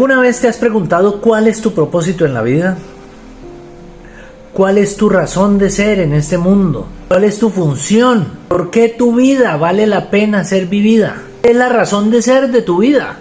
¿Alguna vez te has preguntado cuál es tu propósito en la vida? ¿Cuál es tu razón de ser en este mundo? ¿Cuál es tu función? ¿Por qué tu vida vale la pena ser vivida? ¿Qué es la razón de ser de tu vida?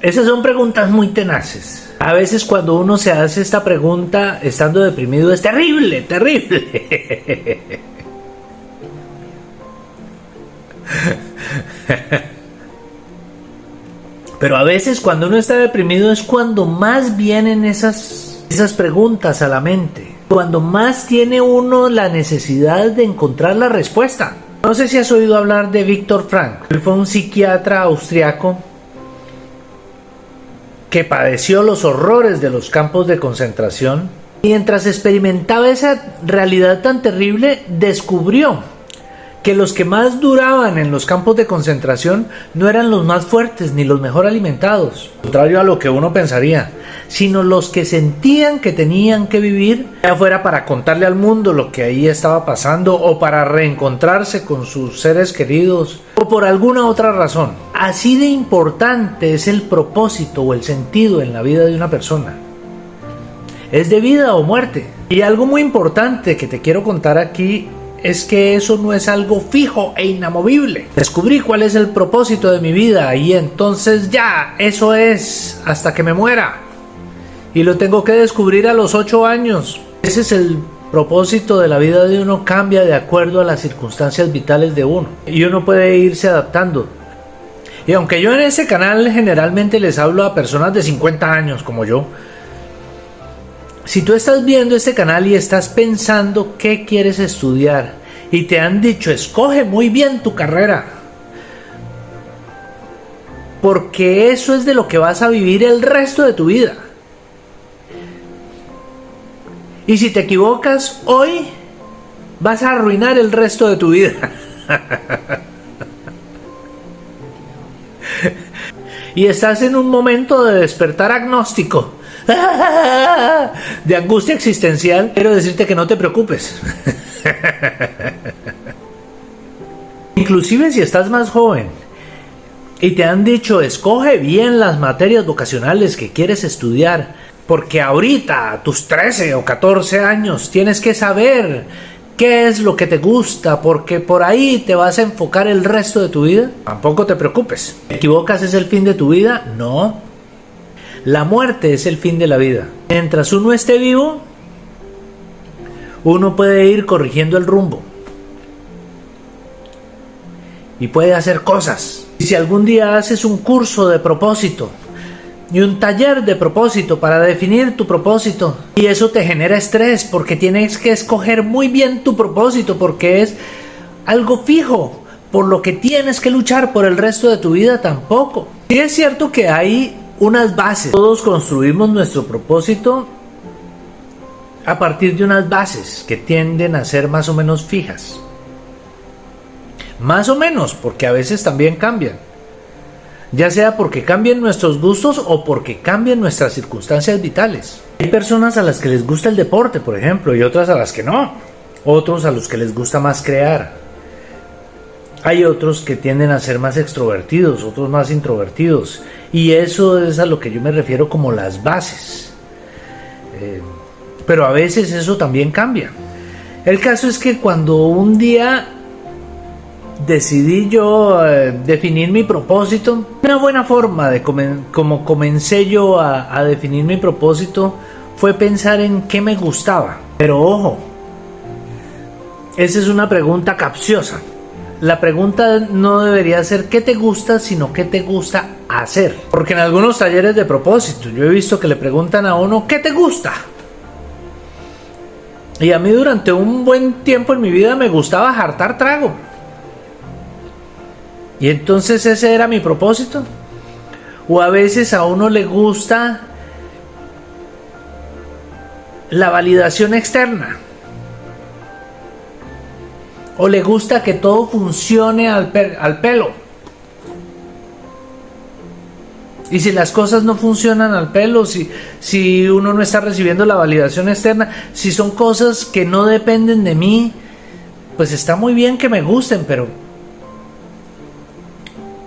Esas son preguntas muy tenaces. A veces cuando uno se hace esta pregunta estando deprimido es terrible, terrible. Pero a veces cuando uno está deprimido es cuando más vienen esas preguntas a la mente. Cuando más tiene uno la necesidad de encontrar la respuesta. No sé si has oído hablar de Viktor Frankl. Él fue un psiquiatra austriaco que padeció los horrores de los campos de concentración. Mientras experimentaba esa realidad tan terrible, descubrió que los que más duraban en los campos de concentración no eran los más fuertes ni los mejor alimentados, contrario a lo que uno pensaría, sino los que sentían que tenían que vivir, ya fuera para contarle al mundo lo que ahí estaba pasando o para reencontrarse con sus seres queridos o por alguna otra razón. Así de importante es el propósito o el sentido en la vida de una persona. Es de vida o muerte. Y algo muy importante que te quiero contar aquí es que eso no es algo fijo e inamovible. Descubrí cuál es el propósito de mi vida y entonces ya, eso es, hasta que me muera. Y lo tengo que descubrir a los 8 años. Ese es el propósito de la vida de uno, cambia de acuerdo a las circunstancias vitales de uno. Y uno puede irse adaptando. Y aunque yo en este canal generalmente les hablo a personas de 50 años como yo, si tú estás viendo este canal y estás pensando qué quieres estudiar y te han dicho escoge muy bien tu carrera, porque eso es de lo que vas a vivir el resto de tu vida. Y si te equivocas hoy, vas a arruinar el resto de tu vida. Y estás en un momento de despertar agnóstico, de angustia existencial. Quiero decirte que no te preocupes. Inclusive si estás más joven y te han dicho escoge bien las materias vocacionales que quieres estudiar, porque ahorita a tus 13 o 14 años tienes que saber qué es lo que te gusta, porque por ahí te vas a enfocar el resto de tu vida. Tampoco te preocupes. ¿Te equivocas es el fin de tu vida? No. La muerte es el fin de la vida. Mientras uno esté vivo, uno puede ir corrigiendo el rumbo y puede hacer cosas. Y si algún día haces un curso de propósito y un taller de propósito para definir tu propósito, y eso te genera estrés porque tienes que escoger muy bien tu propósito, porque es algo fijo por lo que tienes que luchar por el resto de tu vida, tampoco. Sí es cierto que hay unas bases. Todos construimos nuestro propósito a partir de unas bases que tienden a ser más o menos fijas. Más o menos, porque a veces también cambian. Ya sea porque cambien nuestros gustos o porque cambien nuestras circunstancias vitales. Hay personas a las que les gusta el deporte, por ejemplo, y otras a las que no. Otros a los que les gusta más crear. Hay otros que tienden a ser más extrovertidos, otros más introvertidos. Y eso es a lo que yo me refiero como las bases. Pero a veces eso también cambia. El caso es que cuando un día decidí yo definir mi propósito, una buena forma de como comencé yo a definir mi propósito fue pensar en qué me gustaba. Pero ojo, esa es una pregunta capciosa. La pregunta no debería ser qué te gusta, sino qué te gusta hacer. Porque en algunos talleres de propósito yo he visto que le preguntan a uno ¿qué te gusta? Y a mí durante un buen tiempo en mi vida me gustaba jartar trago. Y entonces ese era mi propósito. O a veces a uno le gusta la validación externa. O le gusta que todo funcione al pelo. Y si las cosas no funcionan al pelo, si uno no está recibiendo la validación externa, si son cosas que no dependen de mí, pues está muy bien que me gusten, pero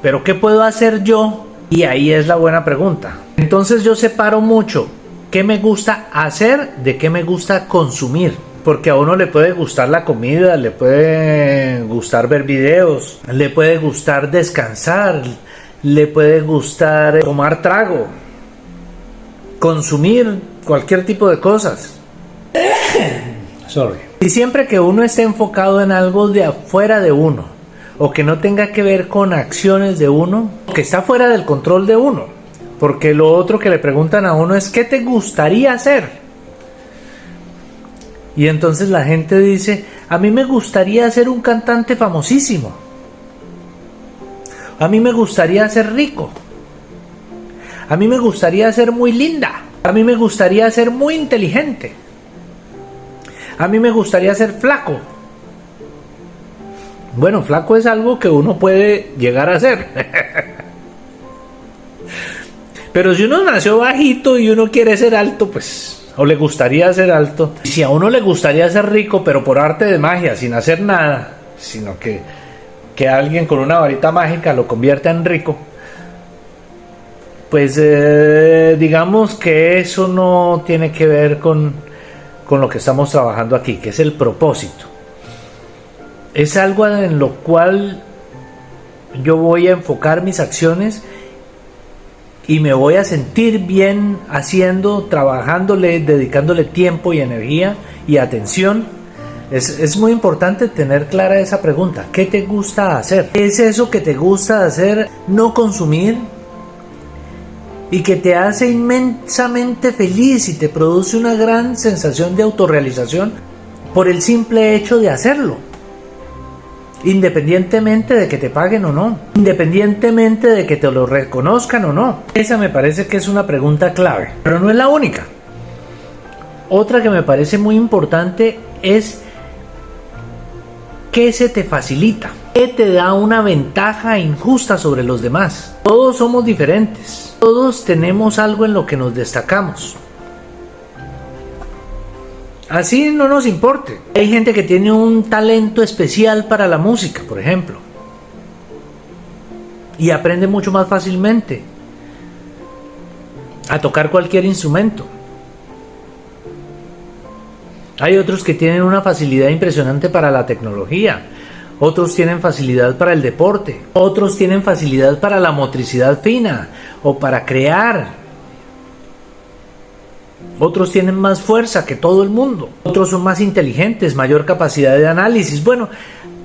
pero ¿qué puedo hacer yo? Y ahí es la buena pregunta. Entonces yo separo mucho qué me gusta hacer de qué me gusta consumir. Porque a uno le puede gustar la comida, le puede gustar ver videos, le puede gustar descansar, le puede gustar tomar trago, consumir cualquier tipo de cosas. Sorry. Y siempre que uno esté enfocado en algo de afuera de uno, o que no tenga que ver con acciones de uno, que está fuera del control de uno, porque lo otro que le preguntan a uno es ¿qué te gustaría hacer? Y entonces la gente dice, a mí me gustaría ser un cantante famosísimo, a mí me gustaría ser rico, a mí me gustaría ser muy linda, a mí me gustaría ser muy inteligente, a mí me gustaría ser flaco. Bueno, flaco es algo que uno puede llegar a ser. Pero si uno nació bajito y uno quiere ser alto, pues, o le gustaría ser alto. Si a uno le gustaría ser rico, pero por arte de magia, sin hacer nada, sino que alguien con una varita mágica lo convierta en rico, pues digamos que eso no tiene que ver con lo que estamos trabajando aquí, que es el propósito. Es algo en lo cual yo voy a enfocar mis acciones y me voy a sentir bien haciendo, trabajándole, dedicándole tiempo y energía y atención. Es muy importante tener clara esa pregunta. ¿Qué te gusta hacer? ¿Qué es eso que te gusta hacer? No consumir y que te hace inmensamente feliz y te produce una gran sensación de autorrealización por el simple hecho de hacerlo. Independientemente de que te paguen o no, independientemente de que te lo reconozcan o no. Esa me parece que es una pregunta clave, pero no es la única. Otra que me parece muy importante es ¿qué se te facilita? ¿Qué te da una ventaja injusta sobre los demás? Todos somos diferentes, todos tenemos algo en lo que nos destacamos. Así no nos importe. Hay gente que tiene un talento especial para la música, por ejemplo, y aprende mucho más fácilmente a tocar cualquier instrumento. Hay otros que tienen una facilidad impresionante para la tecnología, otros tienen facilidad para el deporte, otros tienen facilidad para la motricidad fina o para crear. Otros tienen más fuerza que todo el mundo, otros son más inteligentes, mayor capacidad de análisis. Bueno,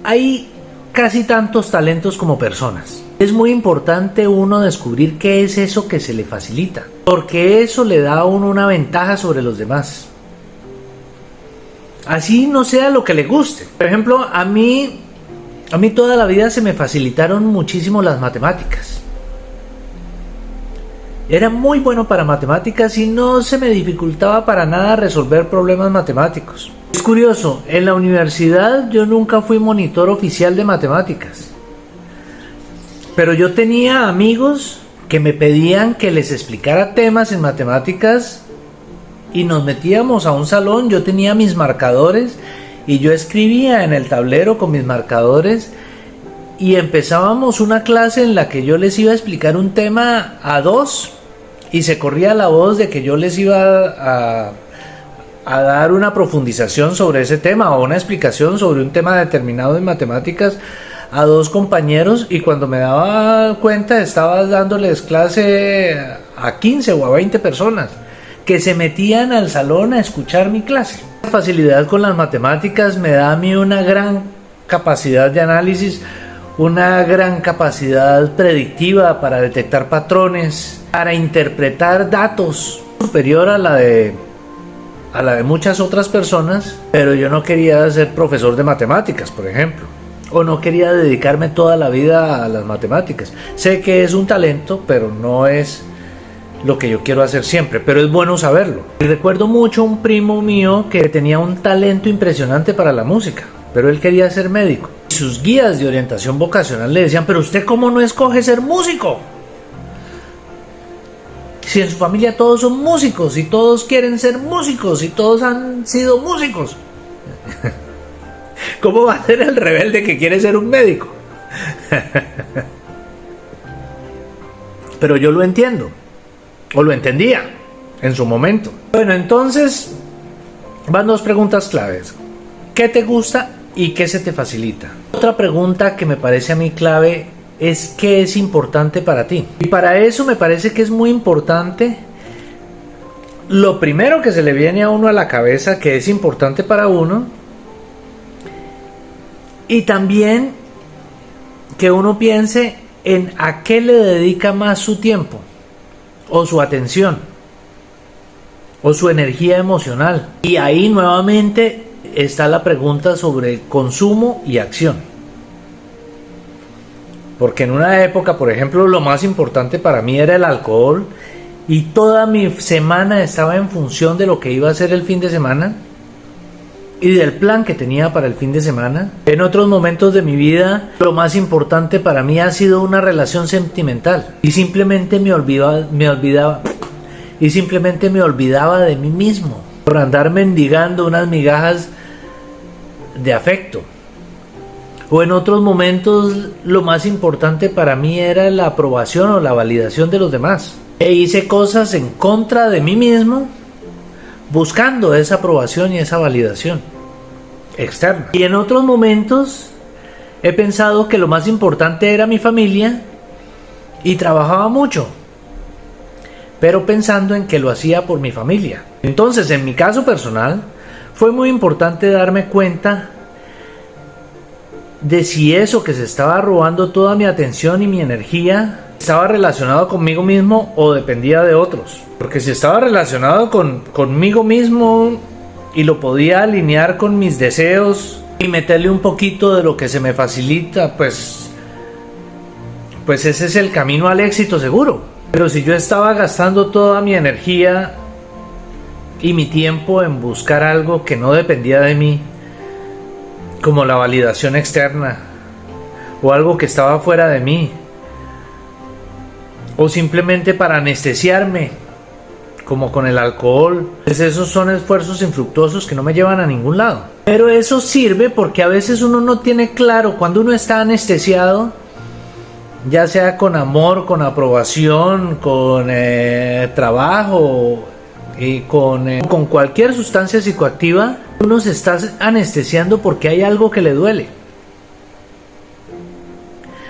hay casi tantos talentos como personas. Es muy importante uno descubrir qué es eso que se le facilita, porque eso le da a uno una ventaja sobre los demás. Así no sea lo que le guste. Por ejemplo, a mí toda la vida se me facilitaron muchísimo las matemáticas. Era muy bueno para matemáticas y no se me dificultaba para nada resolver problemas matemáticos. Es curioso, en la universidad yo nunca fui monitor oficial de matemáticas. Pero yo tenía amigos que me pedían que les explicara temas en matemáticas y nos metíamos a un salón. Yo tenía mis marcadores y yo escribía en el tablero con mis marcadores y empezábamos una clase en la que yo les iba a explicar un tema a dos y se corría la voz de que yo les iba a dar una profundización sobre ese tema o una explicación sobre un tema determinado en matemáticas a dos compañeros, y cuando me daba cuenta estaba dándoles clase a 15 o a 20 personas que se metían al salón a escuchar mi clase. La facilidad con las matemáticas me da a mí una gran capacidad de análisis, una gran capacidad predictiva para detectar patrones, para interpretar datos, superior a la de muchas otras personas. Pero yo no quería ser profesor de matemáticas, por ejemplo, o no quería dedicarme toda la vida a las matemáticas. Sé que es un talento, pero no es lo que yo quiero hacer siempre, pero es bueno saberlo. Y recuerdo mucho un primo mío que tenía un talento impresionante para la música, pero él quería ser médico. Sus guías de orientación vocacional le decían: pero usted ¿cómo no escoge ser músico? Si en su familia todos son músicos y todos quieren ser músicos y todos han sido músicos. ¿Cómo va a ser el rebelde que quiere ser un médico? Pero yo lo entiendo, o lo entendía en su momento. Bueno, entonces van dos preguntas claves. ¿Qué te gusta y qué se te facilita? Otra pregunta que me parece a mí clave es ¿qué es importante para ti? Y para eso me parece que es muy importante lo primero que se le viene a uno a la cabeza, que es importante para uno, y también que uno piense en a qué le dedica más su tiempo, o su atención, o su energía emocional. Y ahí nuevamente está la pregunta sobre consumo y acción. Porque en una época, por ejemplo, lo más importante para mí era el alcohol, y toda mi semana estaba en función de lo que iba a hacer el fin de semana y del plan que tenía para el fin de semana. En otros momentos de mi vida, lo más importante para mí ha sido una relación sentimental, y simplemente me olvidaba de mí mismo por andar mendigando unas migajas de afecto. O en otros momentos lo más importante para mí era la aprobación o la validación de los demás, e hice cosas en contra de mí mismo buscando esa aprobación y esa validación externa. Y en otros momentos he pensado que lo más importante era mi familia y trabajaba mucho, pero pensando en que lo hacía por mi familia. Entonces, en mi caso personal, fue muy importante darme cuenta de si eso que se estaba robando toda mi atención y mi energía estaba relacionado conmigo mismo o dependía de otros. Porque si estaba relacionado conmigo mismo y lo podía alinear con mis deseos y meterle un poquito de lo que se me facilita, pues ese es el camino al éxito seguro. Pero si yo estaba gastando toda mi energía y mi tiempo en buscar algo que no dependía de mí, como la validación externa, o algo que estaba fuera de mí, o simplemente para anestesiarme, como con el alcohol, pues esos son esfuerzos infructuosos que no me llevan a ningún lado. Pero eso sirve porque a veces uno no tiene claro cuando uno está anestesiado, ya sea con amor, con aprobación, con trabajo y con cualquier sustancia psicoactiva. Uno se está anestesiando porque hay algo que le duele.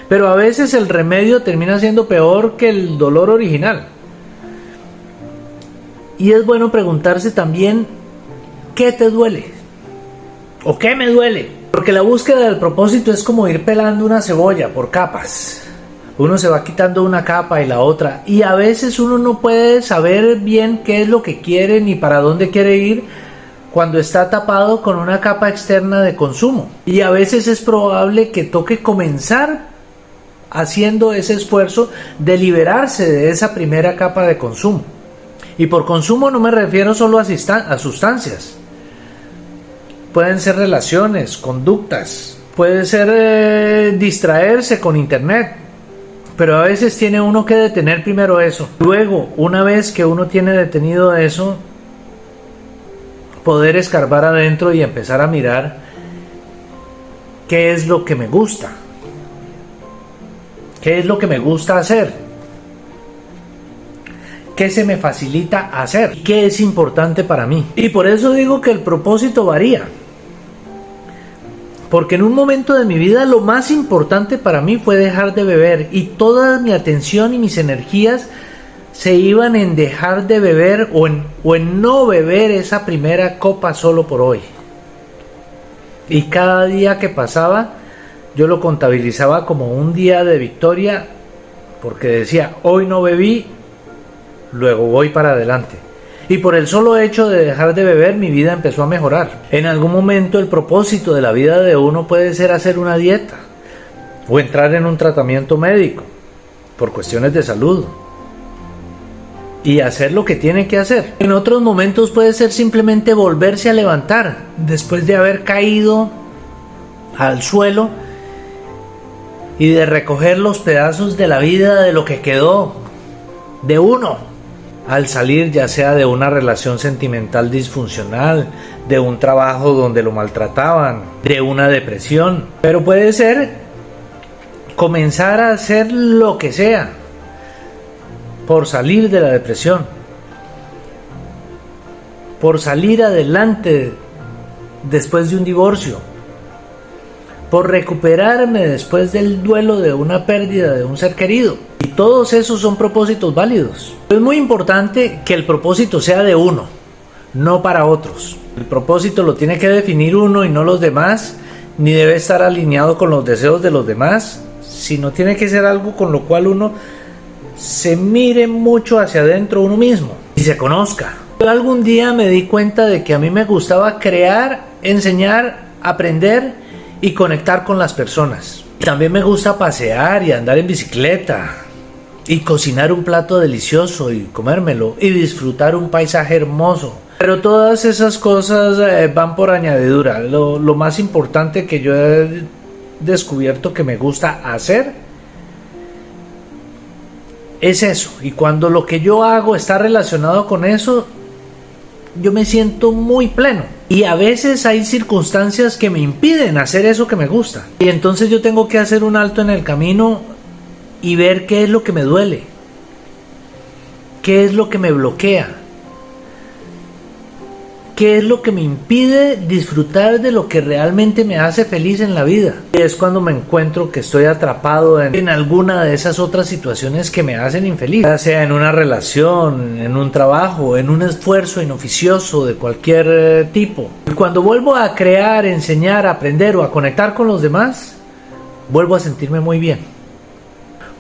Pero a veces el remedio termina siendo peor que el dolor original. Y es bueno preguntarse también, ¿qué te duele? ¿O qué me duele? Porque la búsqueda del propósito es como ir pelando una cebolla por capas. Uno se va quitando una capa y la otra. Y a veces uno no puede saber bien qué es lo que quiere ni para dónde quiere ir cuando está tapado con una capa externa de consumo. Y a veces es probable que toque comenzar haciendo ese esfuerzo de liberarse de esa primera capa de consumo. Y por consumo no me refiero solo a sustancias. Pueden ser relaciones, conductas, puede ser distraerse con internet. Pero a veces tiene uno que detener primero eso. Luego, una vez que uno tiene detenido eso, poder escarbar adentro y empezar a mirar qué es lo que me gusta. ¿Qué es lo que me gusta hacer? ¿Qué se me facilita hacer? ¿Qué es importante para mí? Y por eso digo que el propósito varía. Porque en un momento de mi vida lo más importante para mí fue dejar de beber, y toda mi atención y mis energías se iban en dejar de beber o en no beber esa primera copa solo por hoy. Y cada día que pasaba yo lo contabilizaba como un día de victoria, porque decía, hoy no bebí, luego voy para adelante. Y por el solo hecho de dejar de beber, mi vida empezó a mejorar. En algún momento el propósito de la vida de uno puede ser hacer una dieta o entrar en un tratamiento médico por cuestiones de salud y hacer lo que tiene que hacer. En otros momentos puede ser simplemente volverse a levantar después de haber caído al suelo y de recoger los pedazos de la vida, de lo que quedó de uno al salir, ya sea de una relación sentimental disfuncional, de un trabajo donde lo maltrataban, de una depresión. Pero puede ser comenzar a hacer lo que sea por salir de la depresión, por salir adelante después de un divorcio, por recuperarme después del duelo de una pérdida de un ser querido. Y todos esos son propósitos válidos. Es muy importante que el propósito sea de uno, no para otros. El propósito lo tiene que definir uno y no los demás, ni debe estar alineado con los deseos de los demás, sino tiene que ser algo con lo cual uno se mire mucho hacia adentro uno mismo y se conozca. Yo algún día me di cuenta de que a mí me gustaba crear, enseñar, aprender y conectar con las personas. También me gusta pasear y andar en bicicleta y cocinar un plato delicioso y comérmelo y disfrutar un paisaje hermoso. Pero todas esas cosas van por añadidura. Lo más importante que yo he descubierto que me gusta hacer es eso. Y cuando lo que yo hago está relacionado con eso, yo me siento muy pleno. Y a veces hay circunstancias que me impiden hacer eso que me gusta. Y entonces yo tengo que hacer un alto en el camino y ver qué es lo que me duele, qué es lo que me bloquea, qué es lo que me impide disfrutar de lo que realmente me hace feliz en la vida. Y es cuando me encuentro que estoy atrapado en alguna de esas otras situaciones que me hacen infeliz, ya sea en una relación, en un trabajo, en un esfuerzo inoficioso de cualquier tipo. Y cuando vuelvo a crear, enseñar, aprender o a conectar con los demás, vuelvo a sentirme muy bien.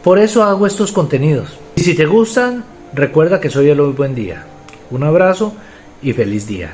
Por eso hago estos contenidos. Y si te gustan, recuerda que soy Eloy Buendía. Un abrazo y feliz día.